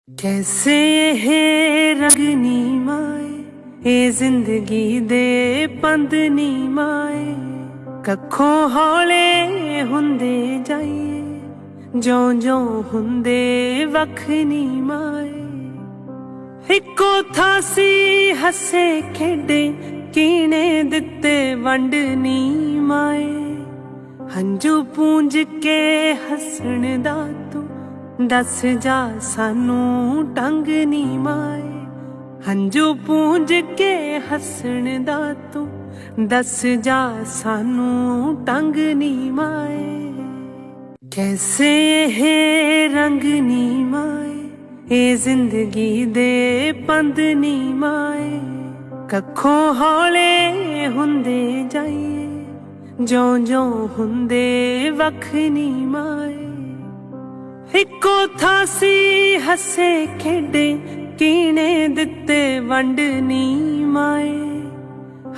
कैसे ये रंग नी माए ये जिंदगी दे पंद नी माए कखों हौले हुंदे जाइए ज्यों ज्यों हुंदे वख नी माए इको थासी हसे खेडे कीने दिते वंड नी माए हंजू पूंज के हसण दा तू दस जा सानू टंग नी माए हंजू पूंज के हसण दा तू दस जा सानू टंग नी माए कैसे ये रंग नी माए ये जिंदगी दे पंद नी माए कखों हौले हुंदे जाइए ज्यों ज्यों हुंदे वख नी माए इको थासी हसे खेडे कीने दिते वंड नी माए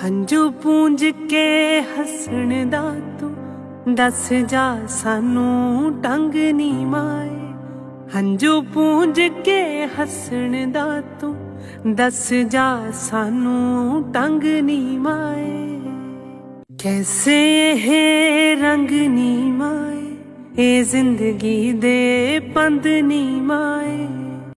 हंजू पूंज के हसण दा तू दस जा सानू टंग नी माए हंजू पूंज के हसण दा तू दस जा सानू टंग नी माए कैसे ये रंग नी माए ये जिंदगी दे पंद नी माए।